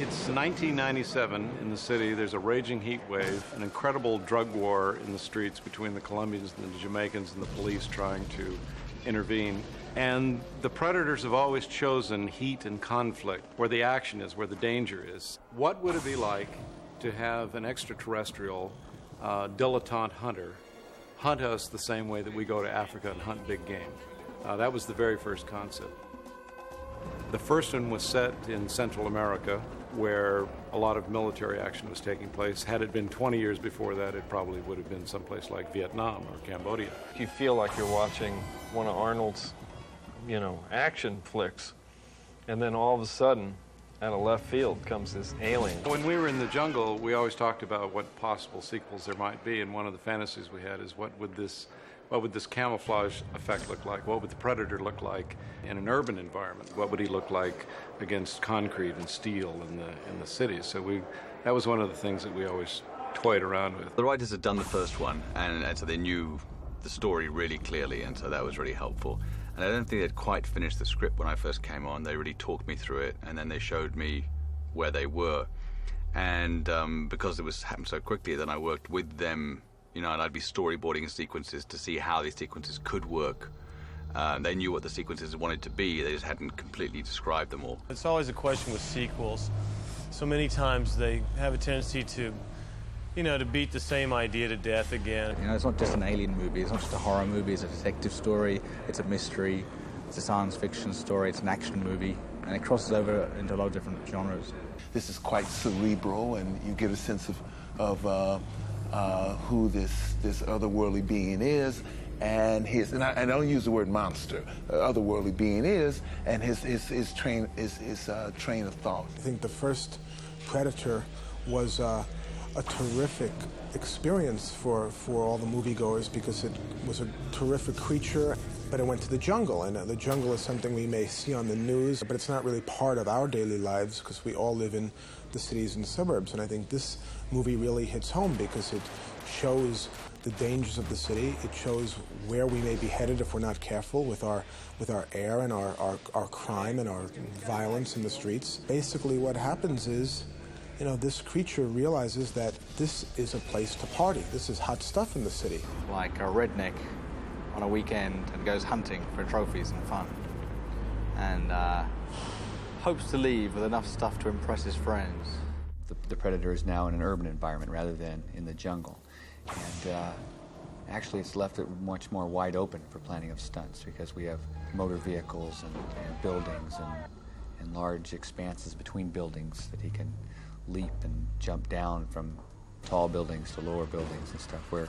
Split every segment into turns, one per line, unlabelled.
It's 1997 in the city. There's a raging heat wave, an incredible drug war in the streets between the Colombians and the Jamaicans and the police trying to intervene. And the predators have always chosen heat and conflict, where the action is, where the danger is. What would it be like to have an extraterrestrial dilettante hunter hunt us the same way that we go to Africa and hunt big game? That was the very first concept. The first one was set in Central America, where a lot of military action was taking place. Had it been 20 years before that, it probably would have been someplace like Vietnam or Cambodia.
You feel like you're watching one of Arnold's, action flicks, and then all of a sudden, out of left field comes this alien.
When we were in the jungle, we always talked about what possible sequels there might be, and one of the fantasies we had is what would this camouflage effect look like? What would the predator look like in an urban environment? What would he look like against concrete and steel in the cities? So that was one of the things that we always toyed around with.
The writers had done the first one, and so they knew the story really clearly, and so that was really helpful. And I don't think they'd quite finished the script when I first came on. They really talked me through it, and then they showed me where they were. And because it happened so quickly, then I worked with them, and I'd be storyboarding sequences to see how these sequences could work. They knew what the sequences wanted to be, they just hadn't completely described them all.
It's always a question with sequels. So many times they have a tendency to, to beat the same idea to death again.
It's not just an alien movie, it's not just a horror movie, it's a detective story, it's a mystery, it's a science fiction story, it's an action movie, and it crosses over into a lot of different genres.
This is quite cerebral, and you get a sense of who this otherworldly being is, and I don't use the word monster, otherworldly being is, and his train of thought.
I think the first Predator was a terrific experience for all the moviegoers because it was a terrific creature, but it went to the jungle, and the jungle is something we may see on the news, but it's not really part of our daily lives because we all live in the cities and suburbs, and I think this movie really hits home because it shows the dangers of the city. It shows where we may be headed if we're not careful with our air and our crime and our violence in the streets. Basically what happens is, this creature realizes that this is a place to party. This is hot stuff in the city.
Like a redneck on a weekend and goes hunting for trophies and fun. And hopes to leave with enough stuff to impress his friends.
The predator is now in an urban environment rather than in the jungle. And actually it's left it much more wide open for planning of stunts because we have motor vehicles and buildings and large expanses between buildings that he can leap and jump down from tall buildings to lower buildings and stuff, where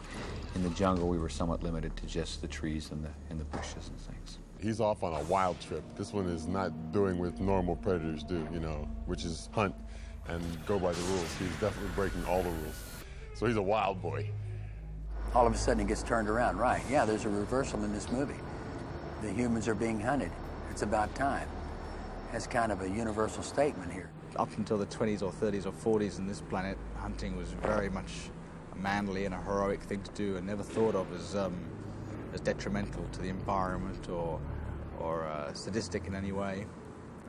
in the jungle we were somewhat limited to just the trees and the bushes and things.
He's off on a wild trip. This one is not doing what normal predators do, which is hunt and go by the rules. He's definitely breaking all the rules. So he's a wild boy.
All of a sudden it gets turned around, right? Yeah, there's a reversal in this movie. The humans are being hunted. It's about time. That's kind of a universal statement here.
Up until the 20s or 30s or 40s in this planet, hunting was very much a manly and a heroic thing to do and never thought of as detrimental to the environment or sadistic in any way.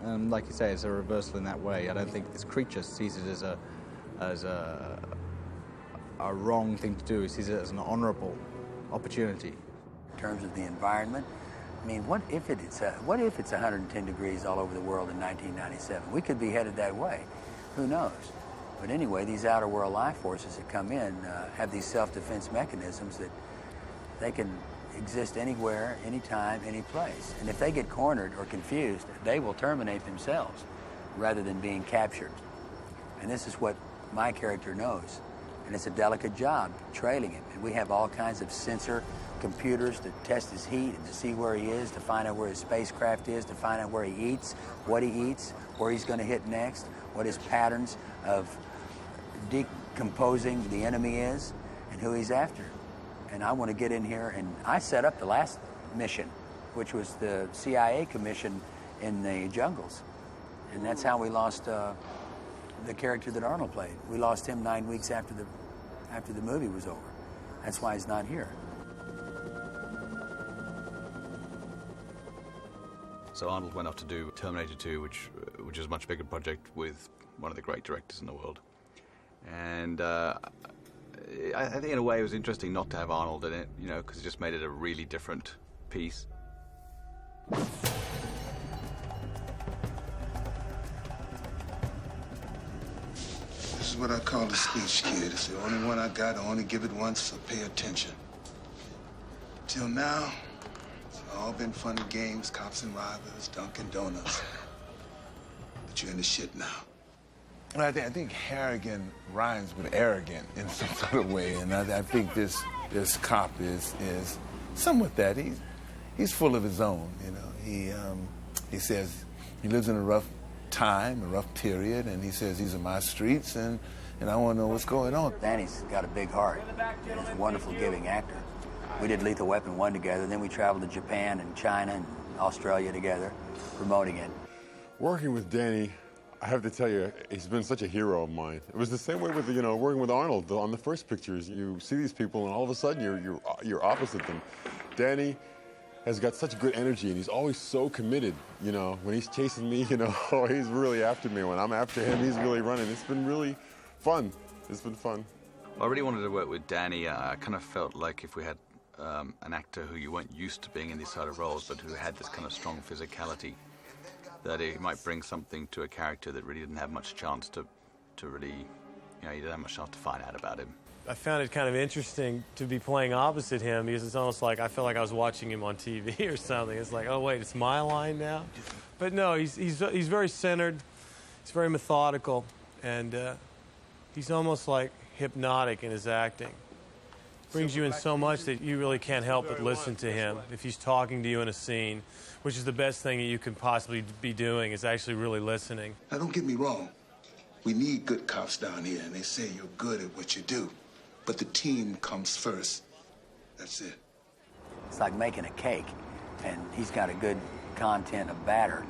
And like you say, it's a reversal in that way. I don't think this creature sees it as a wrong thing to do. He sees it as an honorable opportunity.
In terms of the environment, I mean, what if it's 110 degrees all over the world in 1997? We could be headed that way. Who knows? But anyway, these outer world life forces that come in have these self-defense mechanisms that they can exist anywhere, anytime, any place. And if they get cornered or confused, they will terminate themselves rather than being captured. And this is what my character knows. And it's a delicate job, trailing him. And we have all kinds of sensor computers to test his heat and to see where he is, to find out where his spacecraft is, to find out where he eats, what he eats, where he's going to hit next, what his patterns of decomposing the enemy is, and who he's after. And I want to get in here, and I set up the last mission, which was the CIA commission in the jungles. And that's how we lost the character that Arnold played. We lost him 9 weeks after the movie was over. That's why he's not here.
So Arnold went off to do Terminator 2, which is a much bigger project with one of the great directors in the world. And I think in a way it was interesting not to have Arnold in it, you know, because it just made it a really different piece.
This is what I call a speech, kid. It's the only one I got. I only give it once, so pay attention. Till now, it's all been fun and games, cops and robbers, Dunkin' Donuts. But you're in the shit now.
I think Harrigan rhymes with arrogant in some sort of way, and I think this cop is somewhat that. He's full of his own, you know. He says he lives in a rough time, a rough period, and he says these are my streets, and I want to know what's going on.
Danny's got a big heart, and he's a wonderful giving actor. We did Lethal Weapon 1 together, then we traveled to Japan and China and Australia together, promoting it.
Working with Danny, I have to tell you, he's been such a hero of mine. It was the same way with, you know, working with Arnold on the first pictures. You see these people, and all of a sudden you're opposite them. Danny has got such good energy, and he's always so committed. You know, when he's chasing me, you know, he's really after me. When I'm after him, he's really running. It's been really fun. It's been fun.
I really wanted to work with Danny. I kind of felt like if we had an actor who you weren't used to being in these sort of roles, but who had this kind of strong physicality, that he might bring something to a character that really didn't have much chance to really, you know, you didn't have much chance to find out about him.
I found it kind of interesting to be playing opposite him because it's almost like I felt like I was watching him on TV or something. It's like, oh wait, it's my line now. But no, he's very centered. He's very methodical, and he's almost like hypnotic in his acting. Brings you in so much that you really can't help but listen to him if he's talking to you in a scene, which is the best thing that you could possibly be doing, is actually really listening.
Now, don't get me wrong. We need good cops down here, and they say you're good at what you do. But the team comes first. That's it.
It's like making a cake, and he's got a good content of batter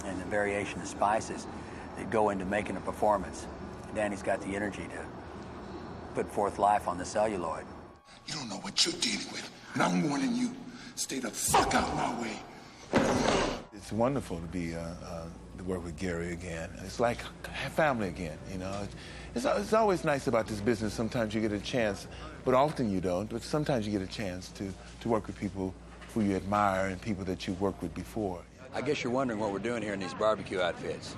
and the variation of spices that go into making a performance. Danny's got the energy to put forth life on the celluloid.
You don't know what you're dealing with, and I'm warning you. Stay the fuck out of my way.
It's wonderful to be to work with Gary again. It's like family again, you know. It's always nice about this business. Sometimes you get a chance, but often you don't. But sometimes you get a chance to work with people who you admire and people that you've worked with before.
I guess you're wondering what we're doing here in these barbecue outfits.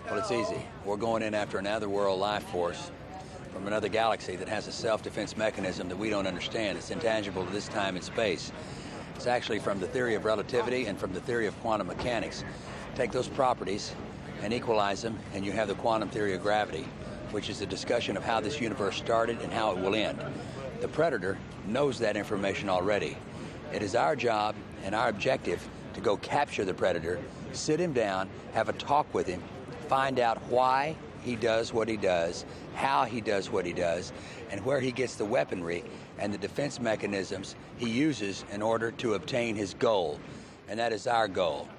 Well, it's easy. We're going in after another world life force from another galaxy that has a self-defense mechanism that we don't understand. It's intangible to this time and space. It's actually from the theory of relativity and from the theory of quantum mechanics. Take those properties and equalize them, and you have the quantum theory of gravity, which is a discussion of how this universe started and how it will end. The Predator knows that information already. It is our job and our objective to go capture the Predator, sit him down, have a talk with him, find out why he does what he does, how he does what he does, and where he gets the weaponry and the defense mechanisms he uses in order to obtain his goal. And that is our goal.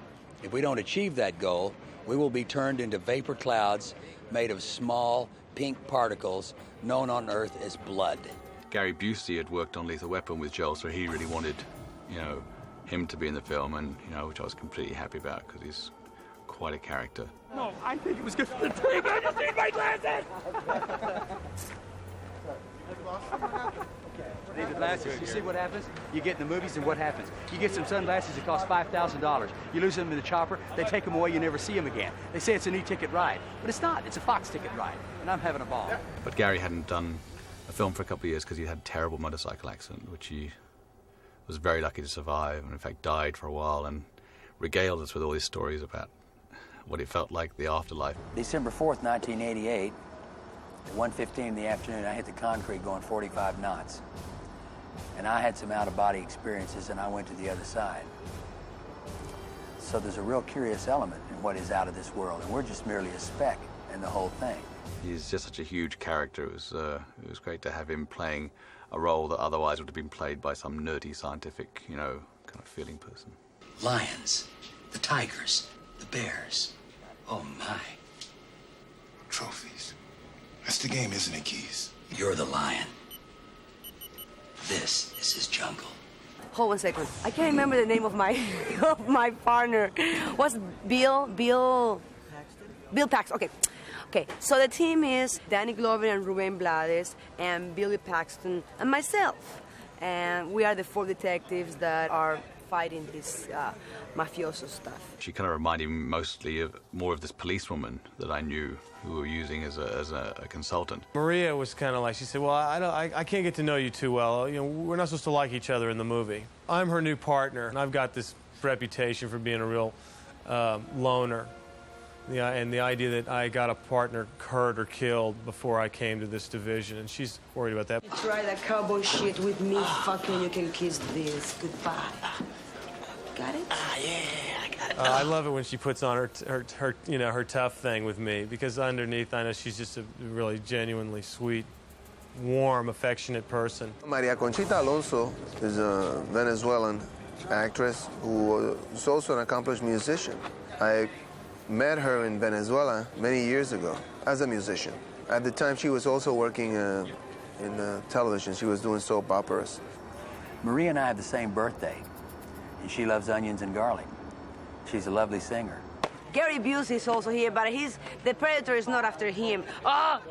If we don't achieve that goal, we will be turned into vapor clouds made of small pink particles known on Earth as blood.
Gary Busey had worked on Lethal Weapon with Joel, so he really wanted, you know, him to be in the film, and, you know, which I was completely happy about because he's quite a character.
No, I think it was good for the team. I just need my glasses!
Need the glasses. You see what happens? You get in the movies and what happens? You get some sunglasses that cost $5,000. You lose them in the chopper, they take them away, you never see them again. They say it's an e-ticket ride, but it's not. It's a Fox ticket ride, and I'm having a ball.
But Gary hadn't done a film for a couple of years because he had a terrible motorcycle accident, which he was very lucky to survive, and in fact died for a while, and regaled us with all these stories about what it felt like, the afterlife.
December 4th, 1988, at 1:15 in the afternoon, I hit the concrete going 45 knots. And I had some out-of-body experiences, and I went to the other side. So there's a real curious element in what is out of this world, and we're just merely a speck in the whole thing.
He's just such a huge character. It was great to have him playing a role that otherwise would have been played by some nerdy scientific, you know, kind of feeling person.
Lions, the tigers, the bears. Oh, my.
Trophies. That's the game, isn't it, Keys?
You're the lion. This is his jungle.
Hold 1 second. I can't remember the name of my of my partner. What's Bill Paxton. Okay. So the team is Danny Glover and Ruben Blades and Billy Paxton and myself. And we are the 4 detectives that are fighting this mafioso stuff.
She kind of reminded me mostly of more of this policewoman that I knew who we were using as a consultant.
Maria was kind of like, she said, well, I can't get to know you too well. You know, we're not supposed to like each other in the movie. I'm her new partner, and I've got this reputation for being a real loner. Yeah, and the idea that I got a partner hurt or killed before I came to this division, and she's worried about that.
You try that cowboy shit with me, fucking you can kiss this. Goodbye. Got it?
Yeah, I got it.
I love it when she puts on her tough thing with me, because underneath I know she's just a really genuinely sweet, warm, affectionate person.
Maria Conchita Alonso is a Venezuelan actress who is also an accomplished musician. I met her in Venezuela many years ago as a musician. At the time, she was also working in television. She was doing soap operas.
Maria and I have the same birthday, and she loves onions and garlic. She's a lovely singer.
Gary Busey is also here, but the predator is not after him. Oh!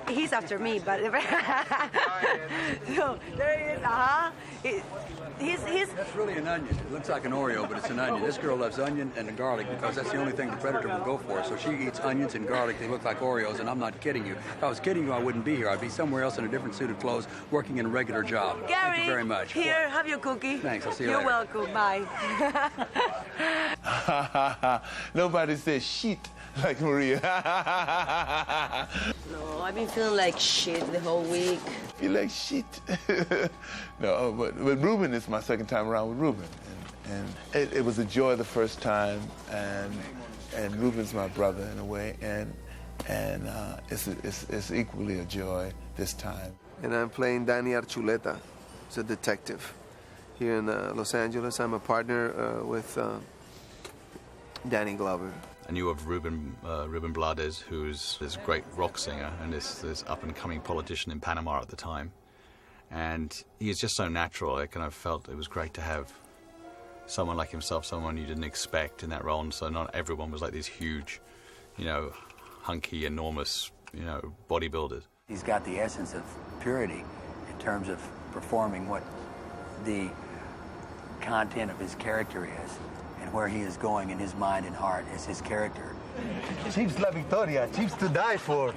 He's after me, but so there he is.
That's really an onion. It looks like an Oreo, but it's an onion. This girl loves onion and garlic because that's the only thing the predator will go for. So she eats onions and garlic. They look like Oreos, and I'm not kidding you. If I was kidding you, I wouldn't be here. I'd be somewhere else in a different suit of clothes, working in a regular job.
Gary,
thank you very much.
Here, have your cookie.
Thanks. I'll see you
You're
later.
welcome. Bye.
Nobody says shit like Maria.
No, I've been feeling like shit the whole week.
Feel like shit. No, but Ruben is my second time around with Ruben, and it was a joy the first time, and Ruben's my brother in a way, and it's equally a joy this time.
And I'm playing Danny Archuleta, he's a detective. Here in Los Angeles, I'm a partner with Danny Glover.
I knew of Ruben Blades, who's this great rock singer and this up-and-coming politician in Panama at the time. And he is just so natural. I kind of felt it was great to have someone like himself, someone you didn't expect in that role. And so not everyone was like these huge, hunky, enormous, bodybuilders.
He's got the essence of purity in terms of performing what the content of his character is. And where he is going in his mind and heart is his character.
Chiefs La Victoria, Chiefs to die for.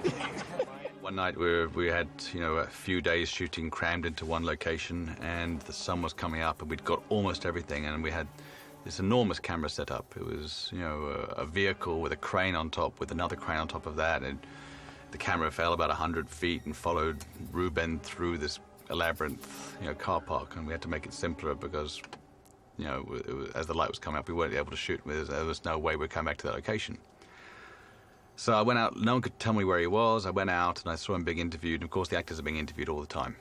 One night we had, a few days shooting crammed into one location, and the sun was coming up, and we'd got almost everything, and we had this enormous camera set up. It was, a vehicle with a crane on top, with another crane on top of that, and the camera fell about 100 feet and followed Ruben through this elaborate, car park, and we had to make it simpler because as the light was coming up, we weren't able to shoot. There was no way we'd come back to that location. So I went out. No one could tell me where he was. I went out and I saw him being interviewed. And of course, the actors are being interviewed all the time,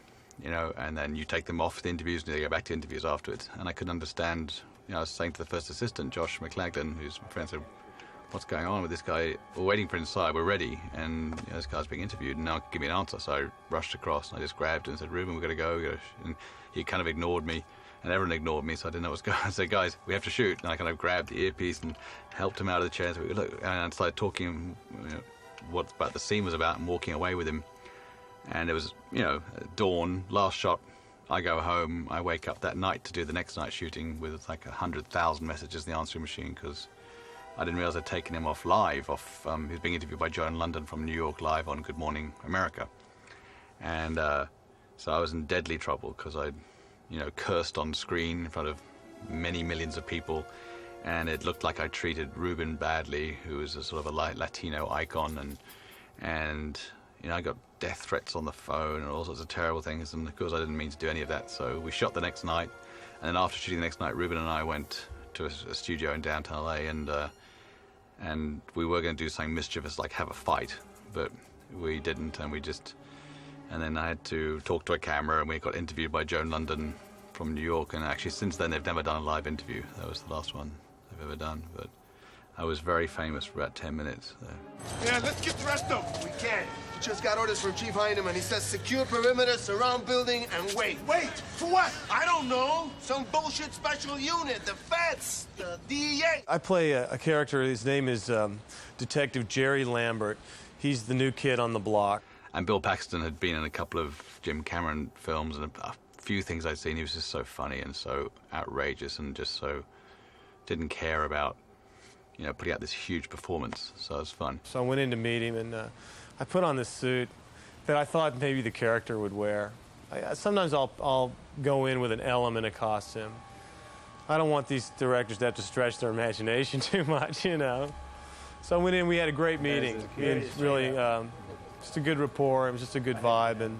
and then you take them off the interviews and they go back to interviews afterwards. And I couldn't understand. I was saying to the first assistant, Josh McLaglen, who's my friend, said, "What's going on with this guy? We're waiting for inside. We're ready, and this guy's being interviewed, and now give me an answer." So I rushed across and I just grabbed him and said, "Ruben, we're going to go." And he kind of ignored me. And everyone ignored me, so I didn't know what was going on. I said, "Guys, we have to shoot." And I kind of grabbed the earpiece and helped him out of the chair. So we look, and I started talking what about the scene was about and walking away with him. And it was, dawn, last shot. I go home. I wake up that night to do the next night shooting with like 100,000 messages in the answering machine because I didn't realize I'd taken him off live. He was being interviewed by Joe in London from New York live on Good Morning America. And so I was in deadly trouble because I'd cursed on screen in front of many millions of people, and it looked like I treated Ruben badly, who was a sort of a Latino icon, and You know, I got death threats on the phone and all sorts of terrible things, and of course I didn't mean to do any of that, so we shot the next night, and then after shooting the next night, Ruben and I went to a studio in downtown LA, and we were going to do something mischievous, like have a fight, but we didn't, and then I had to talk to a camera, and we got interviewed by Joan London from New York, and actually since then they've never done a live interview. That was the last one they've ever done, but I was very famous for about 10 minutes. So.
Yeah, let's get the rest of them. We can't. We just got orders from Chief Heinemann. He says secure perimeter, surround building, and wait. Wait? For what? I don't know. Some bullshit special unit, the feds, the DEA.
I play a character, his name is Detective Jerry Lambert. He's the new kid on the block.
And Bill Paxton had been in a couple of Jim Cameron films, and a few things I'd seen. He was just so funny and so outrageous and just so didn't care about, you know, putting out this huge performance, so it was fun.
So I went in to meet him, and I put on this suit that I thought maybe the character would wear. Sometimes I'll go in with an element of costume. I don't want these directors to have to stretch their imagination too much, you know. So I went in, we had a great meeting. Really, just a good rapport, it was just a good vibe, and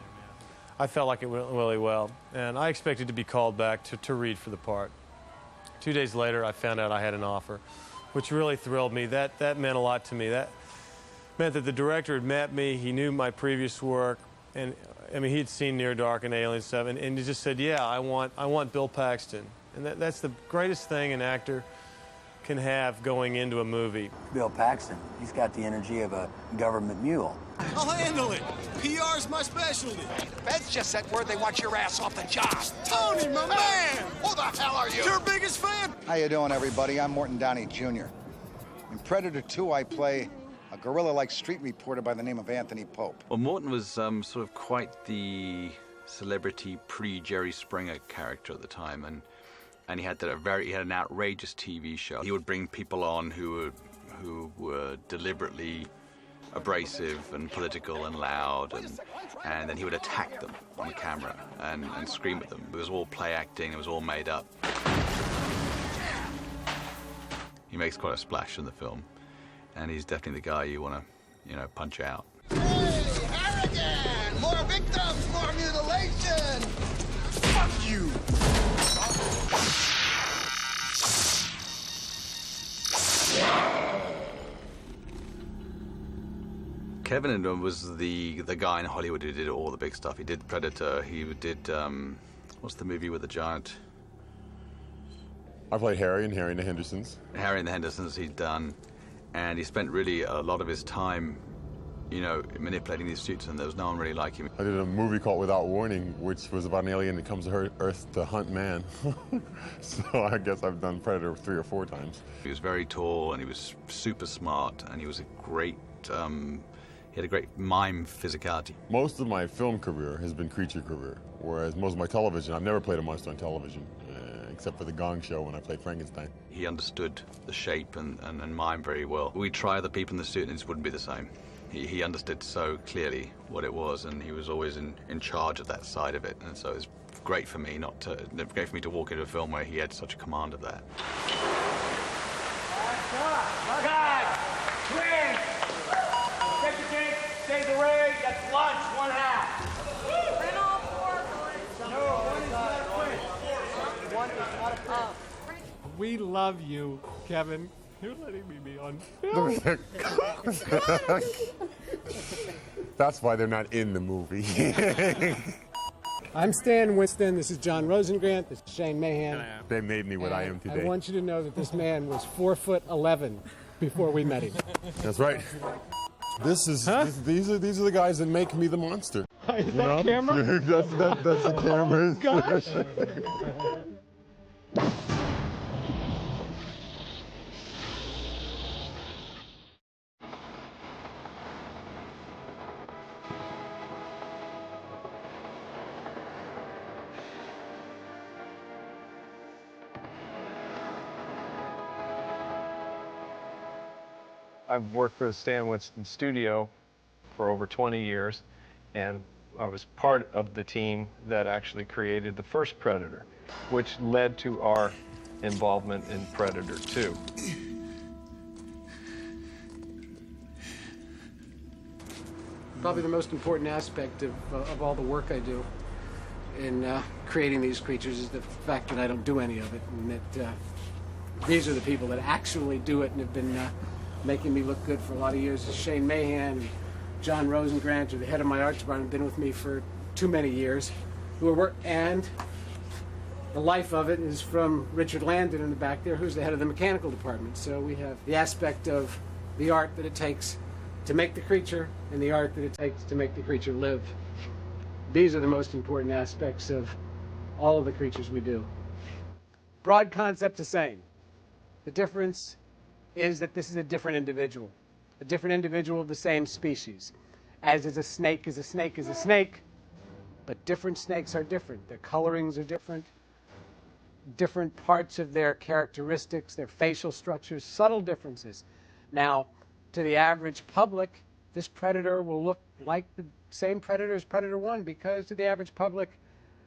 I felt like it went really well. And I expected to be called back to read for the part. 2 days later, I found out I had an offer, which really thrilled me. That meant a lot to me. That meant that the director had met me, he knew my previous work, and I mean, he'd seen Near Dark and Alien stuff, and he just said, yeah, I want Bill Paxton. And that's the greatest thing an actor can have going into a movie.
Bill Paxton, he's got the energy of a government mule.
I'll handle it. PR's my specialty.
Feds just sent word they want your ass off the job.
Tony, my man!
Who the hell are you?
Your biggest fan!
How you doing, everybody? I'm Morton Downey Jr. In Predator 2, I play a gorilla-like street reporter by the name of Anthony Pope.
Well, Morton was sort of quite the celebrity pre-Jerry Springer character at the time, and he had an outrageous TV show. He would bring people on who were deliberately abrasive and political and loud, and then he would attack them on camera and scream at them. It was all play acting, it was all made up. He makes quite a splash in the film, and he's definitely the guy you want to, you know, punch out.
Hey, Harrigan! More victims, more mutilation! Fuck you!
Kevin was the guy in Hollywood who did all the big stuff. He did Predator. He did what's the movie with the giant?
I played Harry in Harry and the Hendersons.
Harry and the Hendersons he'd done, and he spent really a lot of his time, you know, manipulating these suits, and there was no one really like him.
I did a movie called Without Warning, which was about an alien that comes to Earth to hunt man. So I guess I've done Predator 3 or 4 times.
He was very tall, and he was super smart, and he was a great, he had a great mime physicality.
Most of my film career has been creature career, whereas most of my television, I've never played a monster on television, except for the Gong Show when I played Frankenstein.
He understood the shape and mime very well. We'd try other people in the suit, and it just wouldn't be the same. He understood so clearly what it was, and he was always in charge of that side of it, and so it was great for me to walk into a film where he had such a command of that.
God! Twins! Take the drink, save the rig, that's lunch, 1/2.
Bring all 4, boys.
No, one is not a twin. One is not a twin.
We love you, Kevin. You're letting me be on film.
That's why they're not in the movie.
I'm Stan Winston. This is John Rosengrant. This is Shane Mahan.
They made me what I am today.
I want you to know that this man was 4'11" before we met him.
That's right. These are the guys that make me the monster.
Is that camera?
that's the camera.
Gosh.
I've worked for the Stan Winston studio for over 20 years, and I was part of the team that actually created the first Predator, which led to our involvement in Predator 2.
probably the most important aspect of all the work I do in creating these creatures is the fact that I don't do any of it, and that these are the people that actually do it and have been making me look good for a lot of years. Shane Mahan and John Rosengrant, who are the head of my art department, have been with me for too many years. And the life of it is from Richard Landon in the back there, who's the head of the mechanical department. So we have the aspect of the art that it takes to make the creature and the art that it takes to make the creature live. These are the most important aspects of all of the creatures we do. Broad concept the same. The difference is that this is a different individual of the same species. As is a snake is a snake is a snake, but different snakes are different. Their colorings are different. Different parts of their characteristics, their facial structures, subtle differences. Now, to the average public, this predator will look like the same predator as Predator 1 because to the average public,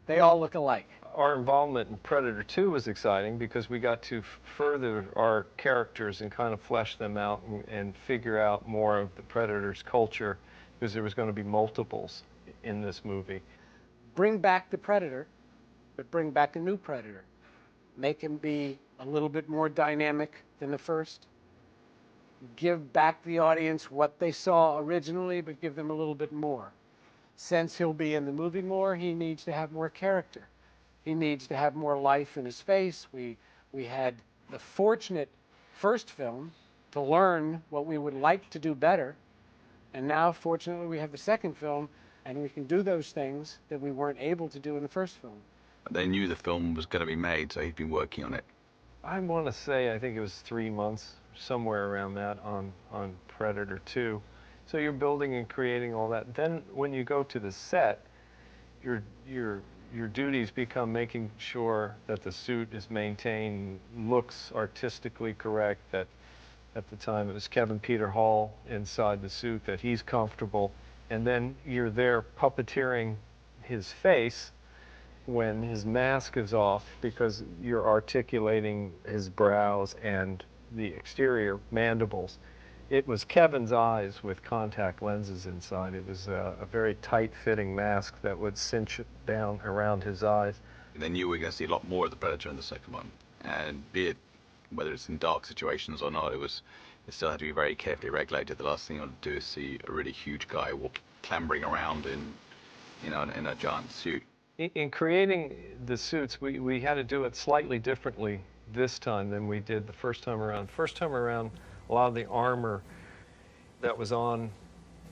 they all look alike.
Our involvement in Predator 2 was exciting because we got to further our characters and kind of flesh them out and figure out more of the Predator's culture, because there was going to be multiples in this movie.
Bring back the Predator, but bring back a new Predator. Make him be a little bit more dynamic than the first. Give back the audience what they saw originally, but give them a little bit more. Since he'll be in the movie more, he needs to have more character. He needs to have more life in his face. We had the fortunate first film to learn what we would like to do better. And now, fortunately, we have the second film, and we can do those things that we weren't able to do in the first film.
They knew the film was going to be made, so he'd been working on it.
I want to say, I think it was 3 months, somewhere around that, on Predator 2. So you're building and creating all that. Then when you go to the set, your duties become making sure that the suit is maintained, looks artistically correct, that at the time it was Kevin Peter Hall inside the suit, that he's comfortable. And then you're there puppeteering his face when his mask is off, because you're articulating his brows and the exterior mandibles. It was Kevin's eyes with contact lenses inside. It was a very tight-fitting mask that would cinch down around his eyes.
They knew we were going to see a lot more of the Predator in the second one, and be it whether it's in dark situations or not, it still had to be very carefully regulated. The last thing you want to do is see a really huge guy clambering around in a giant suit.
In creating the suits, we had to do it slightly differently this time than we did the first time around. First time around, a lot of the armor that was on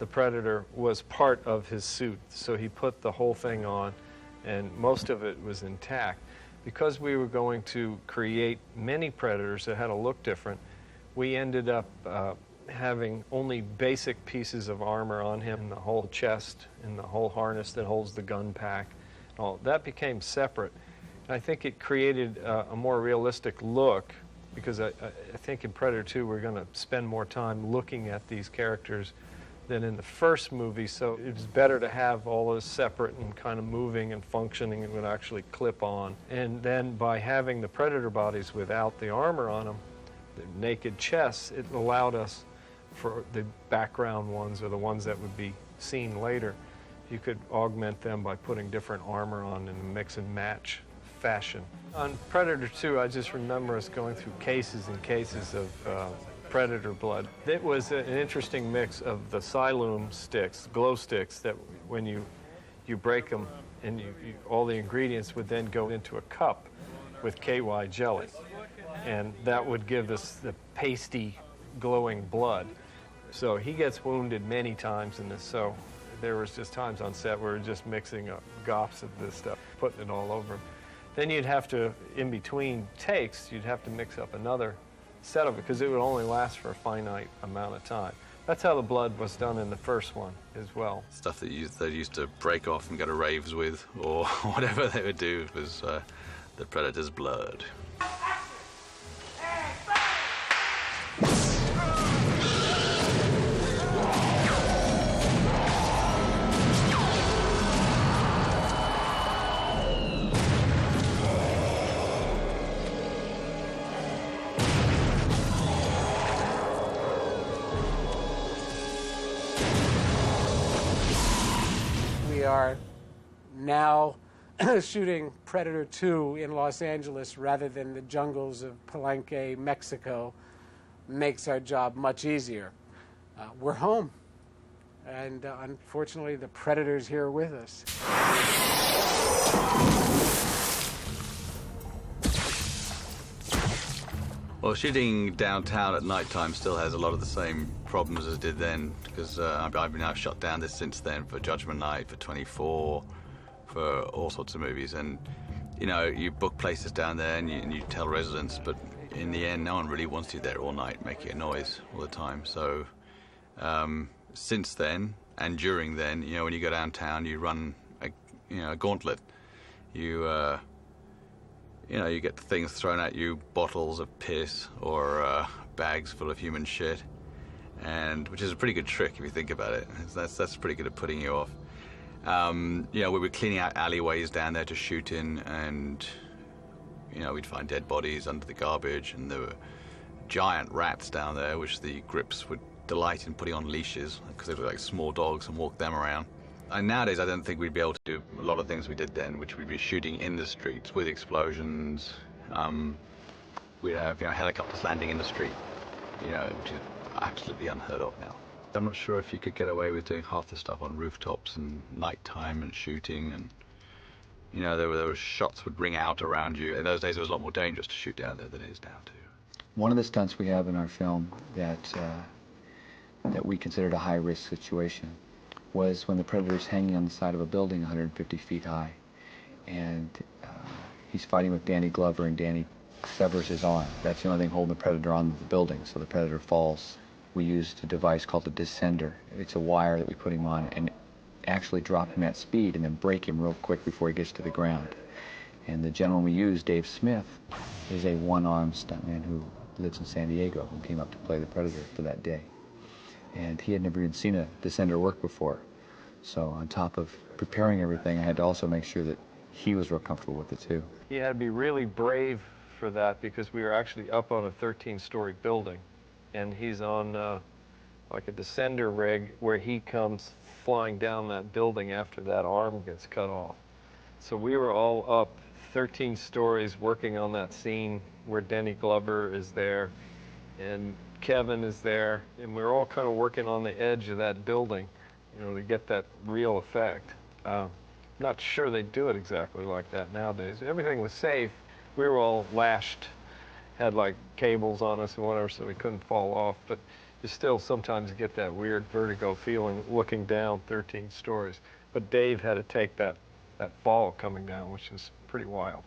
the Predator was part of his suit, so he put the whole thing on, and most of it was intact. Because we were going to create many Predators that had to look different, we ended up having only basic pieces of armor on him, the whole chest and the whole harness that holds the gun pack. All that became separate. I think it created a more realistic look, because I think in Predator 2 we're going to spend more time looking at these characters than in the first movie, so it was better to have all those separate and kind of moving and functioning and would actually clip on. And then by having the Predator bodies without the armor on them, the naked chests, it allowed us, for the background ones or the ones that would be seen later, you could augment them by putting different armor on in a mix and match fashion. On Predator 2, I just remember us going through cases and cases of Predator blood. It was an interesting mix of the Siloam sticks, glow sticks, that when you break them and all the ingredients would then go into a cup with KY jelly. And that would give us the pasty, glowing blood. So he gets wounded many times in this, so there was just times on set where we were just mixing up gobs of this stuff, putting it all over him. Then you'd have to, in between takes, you'd have to mix up another set of it, because it would only last for a finite amount of time. That's how the blood was done in the first one as well.
Stuff that they used to break off and go to raves with, or whatever they would do, was the Predator's blood.
are now shooting Predator 2 in Los Angeles rather than the jungles of Palenque, Mexico, makes our job much easier. We're home, and unfortunately the Predator's here with us.
Well, shooting downtown at nighttime still has a lot of the same problems as it did then, because I've shot down this since then for Judgment Night, for 24, for all sorts of movies. And, you know, you book places down there and you tell residents, but in the end, no one really wants you there all night making a noise all the time. So since then and during then, you know, when you go downtown, you run a gauntlet. You know, you get things thrown at you, bottles of piss or bags full of human shit, and which is a pretty good trick if you think about it. That's pretty good at putting you off. You know, we were cleaning out alleyways down there to shoot in, and you know, we'd find dead bodies under the garbage, and there were giant rats down there, which the grips would delight in putting on leashes because they were like small dogs, and walk them around. And nowadays, I don't think we'd be able to do a lot of things we did then, which we'd be shooting in the streets with explosions. We'd have, you know, helicopters landing in the street, you know, which is absolutely unheard of now. I'm not sure if you could get away with doing half the stuff on rooftops and nighttime and shooting, and you know, there were shots would ring out around you. In those days, it was a lot more dangerous to shoot down there than it is now too.
One of the stunts we have in our film that we considered a high-risk situation was when the Predator's hanging on the side of a building 150 feet high, and he's fighting with Danny Glover, and Danny severs his arm. That's the only thing holding the Predator on the building, so the Predator falls. We used a device called a descender. It's a wire that we put him on and actually drop him at speed and then break him real quick before he gets to the ground. And the gentleman we used, Dave Smith, is a one-armed stuntman who lives in San Diego, who came up to play the Predator for that day. And he had never even seen a descender work before. So on top of preparing everything, I had to also make sure that he was real comfortable with it too.
He had to be really brave for that because we were actually up on a 13-story building, and he's on like a descender rig where he comes flying down that building after that arm gets cut off. So we were all up 13 stories working on that scene where Danny Glover is there and Kevin is there, and we're all kind of working on the edge of that building, you know, to get that real effect. Not sure they do it exactly like that nowadays. Everything was safe. We were all lashed, had like cables on us and whatever, so we couldn't fall off, but you still sometimes get that weird vertigo feeling looking down 13 stories. But Dave had to take that fall coming down, which is pretty wild.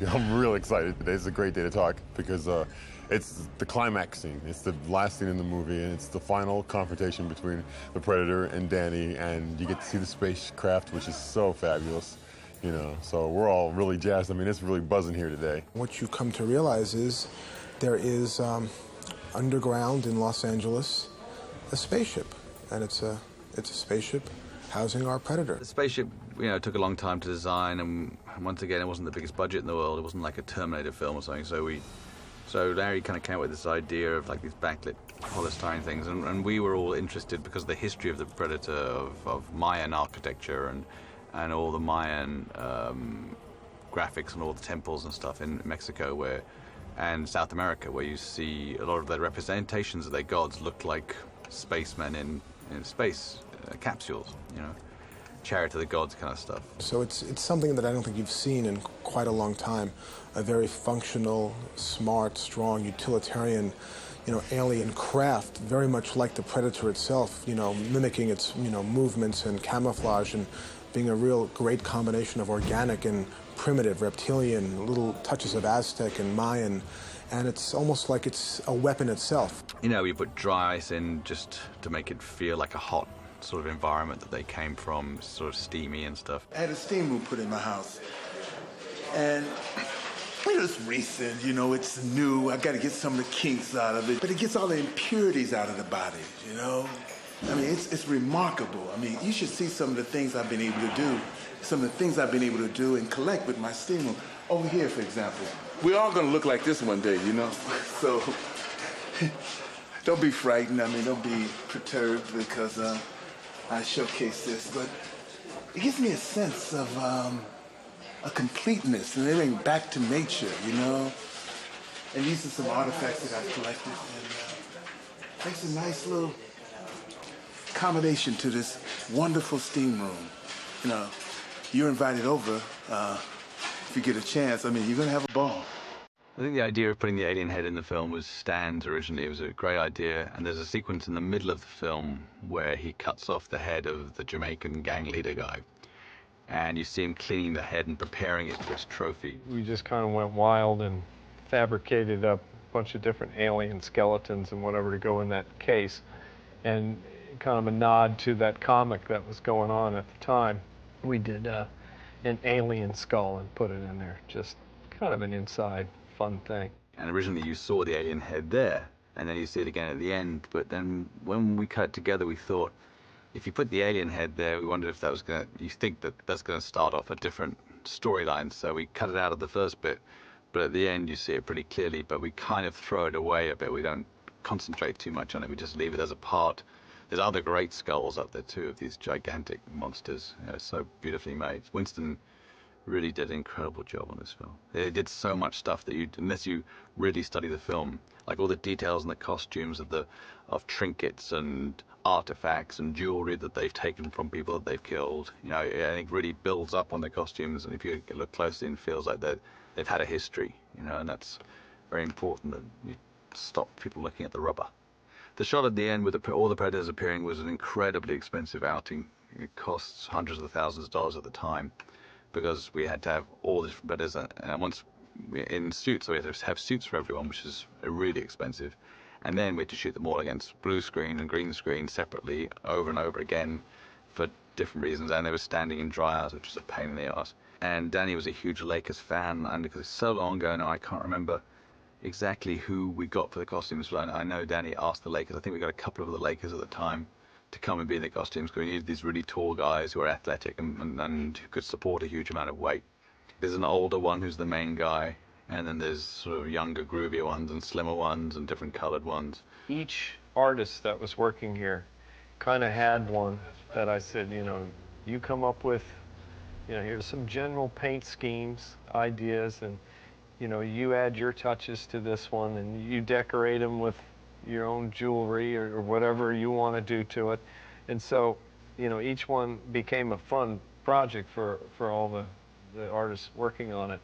I'm real excited today. It's a great day to talk because it's the climax scene. It's the last scene in the movie, and it's the final confrontation between the Predator and Danny, and you get to see the spacecraft, which is so fabulous, you know. So we're all really jazzed. I mean, it's really buzzing here today.
What you've come to realize is there is underground in Los Angeles a spaceship, and it's a spaceship housing our Predator.
The spaceship, you know, took a long time to design, and once again, it wasn't the biggest budget in the world. It wasn't like a Terminator film or something. So Larry kind of came up with this idea of like these backlit polystyrene things, and we were all interested because of the history of the Predator, of Mayan architecture and all the Mayan graphics and all the temples and stuff in Mexico and South America, where you see a lot of their representations of their gods look like spacemen in space capsules, you know, chariot of the gods kind of stuff.
So it's something that I don't think you've seen in quite a long time. A very functional, smart, strong, utilitarian, you know, alien craft, very much like the Predator itself, you know, mimicking its, you know, movements and camouflage, and being a real great combination of organic and primitive, reptilian, little touches of Aztec and Mayan, and it's almost like it's a weapon itself.
You know, we put dry ice in just to make it feel like a hot sort of environment that they came from, sort of steamy and stuff.
I had a steam room put in my house. And it's recent, it's new. I got to get some of the kinks out of it. But it gets all the impurities out of the body, I mean, it's remarkable. I mean, you should see some of the things I've been able to do, and collect with my steam room. Over here, for example. We're all going to look like this one day, So don't be frightened. I mean, don't be perturbed because I showcase this. But it gives me a sense of a completeness and everything back to nature, And these are some artifacts that I've collected. And makes a nice little accommodation to this wonderful steam room. You're invited over if you get a chance. I mean, you're going to have a ball.
I think the idea of putting the alien head in the film was Stan's originally. It was a great idea, and there's a sequence in the middle of the film where he cuts off the head of the Jamaican gang leader guy, and you see him cleaning the head and preparing it for his trophy.
We just kind of went wild and fabricated up a bunch of different alien skeletons and whatever to go in that case, and kind of a nod to that comic that was going on at the time. We did an alien skull and put it in there, just kind of an inside fun thing.
And originally you saw the alien head there, and then you see it again at the end, but then when we cut it together we thought, if you put the alien head there, we wondered if that was you think that that's going to start off a different storyline, so we cut it out of the first bit, but at the end you see it pretty clearly, but we kind of throw it away a bit. We don't concentrate too much on it, we just leave it as a part. There's other great skulls up there too of these gigantic monsters, so beautifully made. Winston really did an incredible job on this film. They did so much stuff that unless you really study the film, like all the details and the costumes of trinkets and artifacts and jewelry that they've taken from people that they've killed, I think really builds up on the costumes, and if you look closely, it feels like they've had a history, and that's very important, that you stop people looking at the rubber. The shot at the end with all the predators appearing was an incredibly expensive outing. It costs hundreds of thousands of dollars at the time because we had to have all the different predators once in suits, so we had to have suits for everyone, which is really expensive. And then we had to shoot them all against blue screen and green screen separately over and over again for different reasons, and they were standing in dryouts, which was a pain in the ass. And Danny was a huge Lakers fan, and because it's so long ago now, I can't remember exactly who we got for the costumes, but I know Danny asked the Lakers, I think we got a couple of the Lakers at the time, to come and be in the costumes, because we needed these really tall guys who were athletic and who could support a huge amount of weight. There's an older one who's the main guy, and then there's sort of younger, groovier ones and slimmer ones and different colored ones.
Each artist that was working here kind of had one that I said, you come up with, here's some general paint schemes, ideas, and you add your touches to this one, and you decorate them with your own jewelry or whatever you want to do to it. And so, each one became a fun project for all the artists working on it.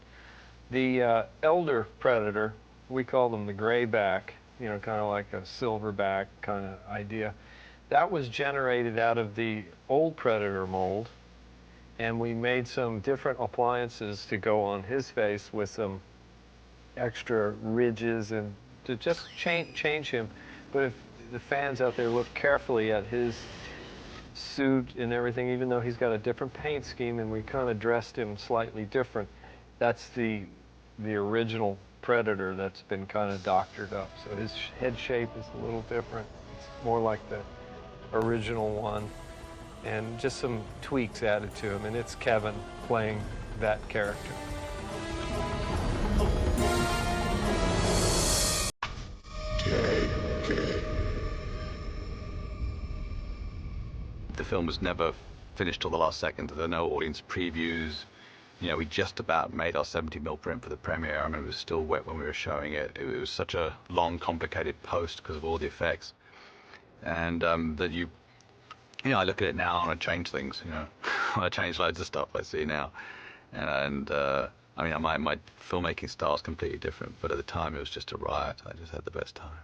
The elder predator, we call them the grayback, kind of like a silverback kind of idea. That was generated out of the old predator mold, and we made some different appliances to go on his face with some extra ridges and to just change him. But if the fans out there look carefully at his suit and everything, even though he's got a different paint scheme and we kind of dressed him slightly different, that's the original predator that's been kind of doctored up. So his head shape is a little different. It's more like the original one, and just some tweaks added to him, and it's Kevin playing that character.
The film was never finished till the last second. There were no audience previews. We just about made our 70mm print for the premiere. I remember it was still wet when we were showing it. It was such a long, complicated post because of all the effects. And that I look at it now and I change things, I change loads of stuff I see now. And my filmmaking style is completely different, but at the time it was just a riot. I just had the best time.